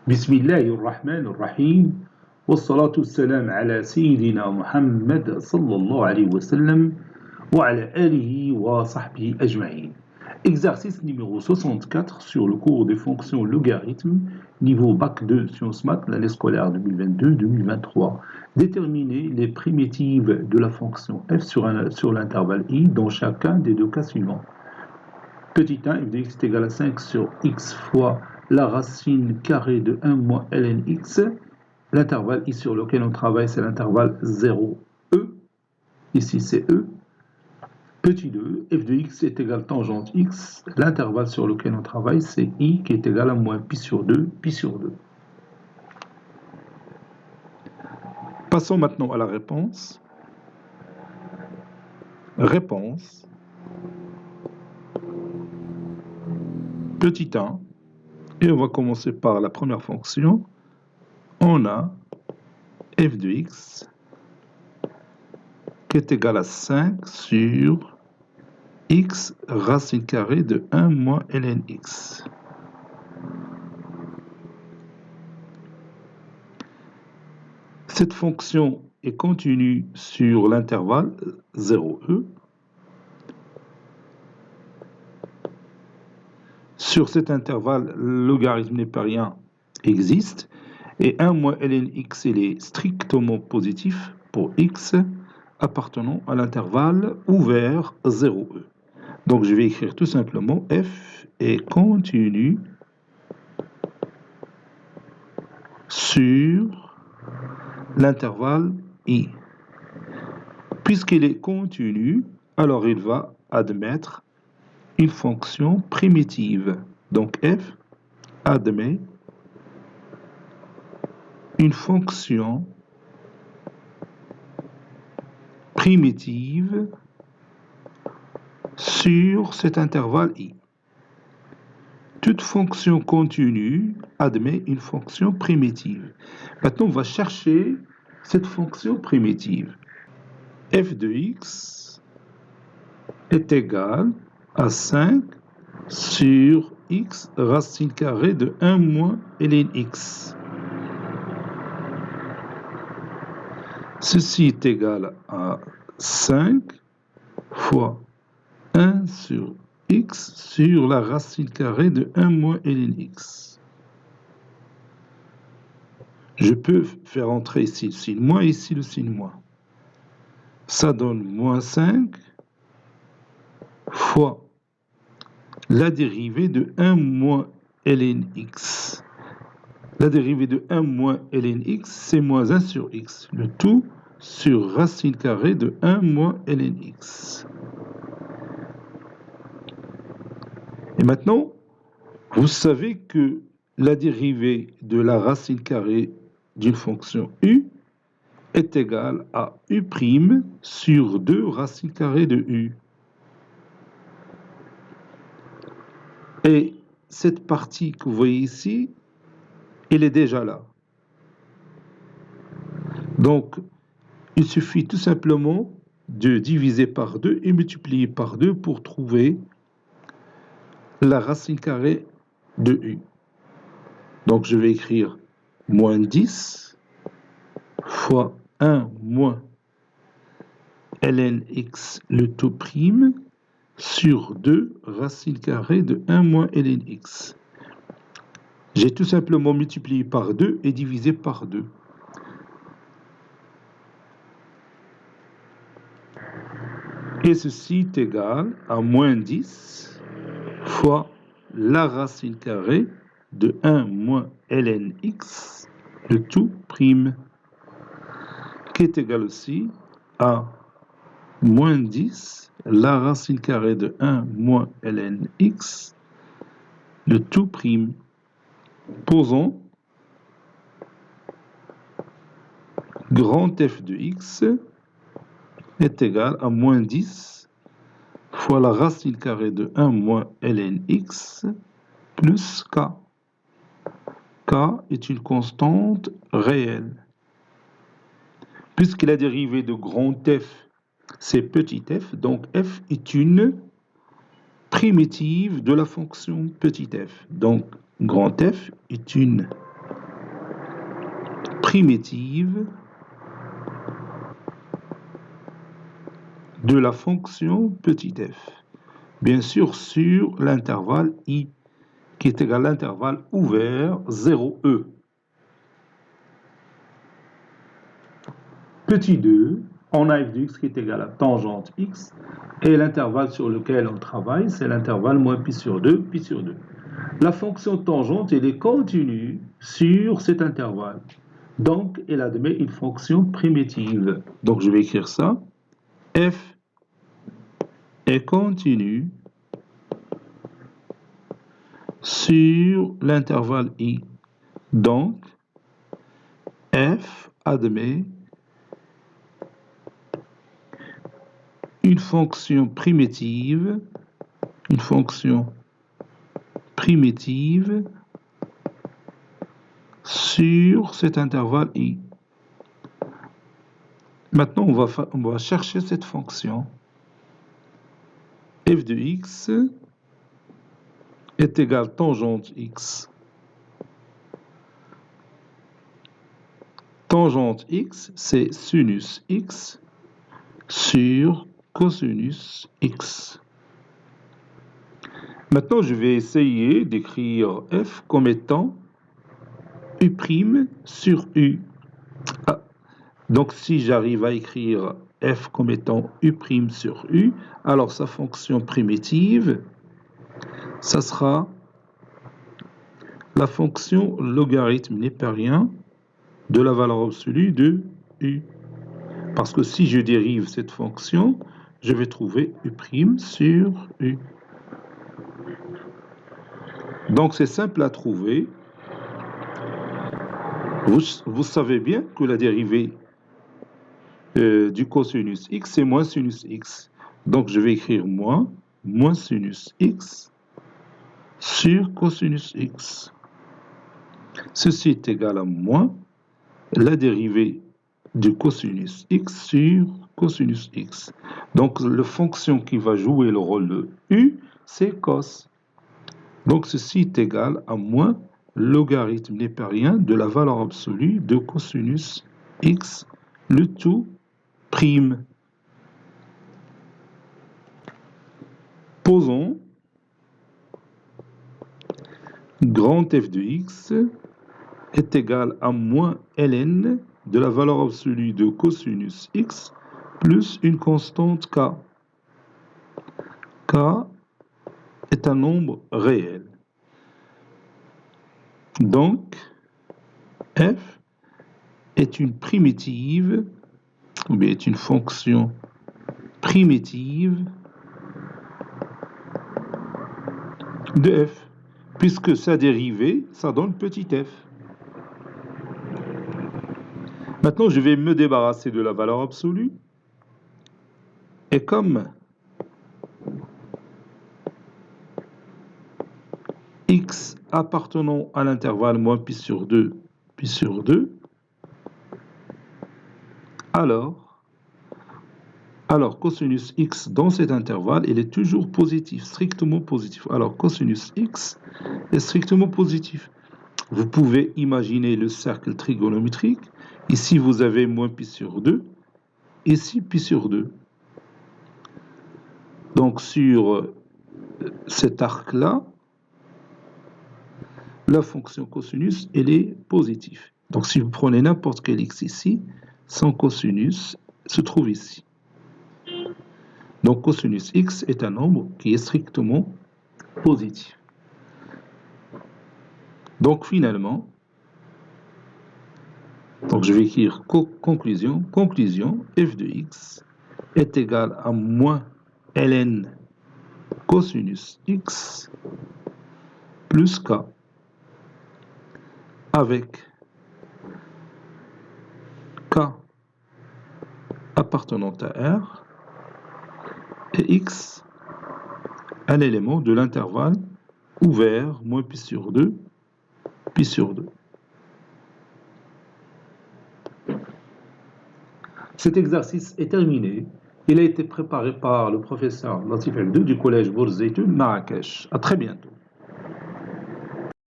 بسم الله الرحمن الرحيم والصلاة والسلام على سيدنا محمد صلى الله عليه وسلم وعلى آله وصحبه أجمعين. Exercice numéro 64 sur le cours des fonctions logarithmes, niveau Bac 2 Sciences Maths, l'année scolaire 2022-2023. Déterminer les primitives de la fonction f sur l'intervalle i dans chacun des deux cas suivants. Petit 1, f de x est égal à 5 sur x fois la racine carrée de 1 moins ln x. L'intervalle i sur lequel on travaille, c'est l'intervalle 0, e. Ici, c'est e. Petit 2, f de x est égal à tangente x. L'intervalle sur lequel on travaille, c'est i qui est égal à moins pi sur 2, pi sur 2. Passons maintenant à la réponse. Réponse. Petit 1. Et on va commencer par la première fonction. On a f de x qui est égal à 5 sur x racine carrée de 1 moins ln x. Cette fonction est continue sur l'intervalle 0e. Sur cet intervalle, le logarithme népérien existe et 1 moins ln x il est strictement positif pour x appartenant à l'intervalle ouvert 0e. Donc je vais écrire tout simplement f est continu sur l'intervalle i. Puisqu'il est continu, alors il va admettre une fonction primitive. Donc f admet une fonction primitive sur cet intervalle i. Toute fonction continue admet une fonction primitive. Maintenant, on va chercher cette fonction primitive. F de x est égal à 5 sur x racine carrée de 1 moins ln x. Ceci est égal à 5 fois 1 sur x sur la racine carrée de 1 moins ln x. Je peux faire entrer ici le signe moins et ici le signe moins. Ça donne moins 5 fois la dérivée de 1 moins ln x. La dérivée de 1 moins ln x, c'est moins 1 sur x. Le tout sur racine carrée de 1 moins ln x. Et maintenant, vous savez que la dérivée de la racine carrée d'une fonction u est égale à u' sur 2 racine carrée de u. Et cette partie que vous voyez ici, elle est déjà là. Donc, il suffit tout simplement de diviser par 2 et multiplier par 2 pour trouver la racine carrée de u. Donc, je vais écrire moins 10 fois 1 moins ln x le tout prime sur 2 racine carrée de 1 moins ln x. J'ai tout simplement multiplié par 2 et divisé par 2. Et ceci est égal à moins 10 fois la racine carrée de 1 moins ln x, le tout prime, qui est égal aussi à moins 10 la racine carrée de 1 moins ln x, le tout prime. Posons grand f de x est égal à moins 10 fois la racine carrée de 1 moins ln x plus k. K est une constante réelle. Puisque la dérivée de grand f, c'est petit f, donc f est une primitive de la fonction petit f. Donc, grand f est une primitive de la fonction petit f, bien sûr sur l'intervalle i, qui est égal à l'intervalle ouvert 0e. Petit 2, on a f de x qui est égal à tangente x, et l'intervalle sur lequel on travaille, c'est l'intervalle moins pi sur 2, pi sur 2. La fonction tangente, elle est continue sur cet intervalle. Donc, elle admet une fonction primitive. Donc, je vais écrire ça. F est continue sur l'intervalle i. Donc, f admet une fonction primitive sur cet intervalle i. Maintenant, on va chercher cette fonction. F de x est égal tangente x. Tangente x, c'est sinus x sur cosinus x. Maintenant, je vais essayer d'écrire f comme étant u' sur u. Ah. Donc, si j'arrive à écrire f comme étant u' sur u, alors sa fonction primitive, ça sera la fonction logarithme népérien de la valeur absolue de u. Parce que si je dérive cette fonction, je vais trouver u' sur u. Donc, c'est simple à trouver. Vous savez bien que la dérivée du cosinus x, c'est moins sinus x. Donc, je vais écrire moins sinus x sur cosinus x. Ceci est égal à moins la dérivée du cosinus x sur cosinus x. Donc, la fonction qui va jouer le rôle de u, c'est cos. Donc, ceci est égal à moins logarithme népérien de la valeur absolue de cosinus x, le tout prime. Posons grand f de x est égal à moins ln de la valeur absolue de cosinus x plus une constante k. K est un nombre réel. Donc, f est une primitive, ou bien est une fonction primitive de f, puisque sa dérivée, ça donne petit f. Maintenant, je vais me débarrasser de la valeur absolue. Et comme x appartenant à l'intervalle moins pi sur 2, alors cosinus x dans cet intervalle, il est toujours positif, strictement positif. Alors cosinus x est strictement positif. Vous pouvez imaginer le cercle trigonométrique. Ici, vous avez moins pi sur 2. Ici, pi sur 2. Donc, sur cet arc-là, la fonction cosinus, elle est positive. Donc, si vous prenez n'importe quel x ici, son cosinus se trouve ici. Donc, cosinus x est un nombre qui est strictement positif. Donc, finalement, donc je vais écrire conclusion. Conclusion, f de x est égal à moins ln cosinus x plus k avec k appartenant à R et x un élément de l'intervalle ouvert moins pi sur 2, pi sur 2. Cet exercice est terminé. Il a été préparé par le professeur Latif Abdou du collège Bourz Zeytoun, Marrakech. À très bientôt.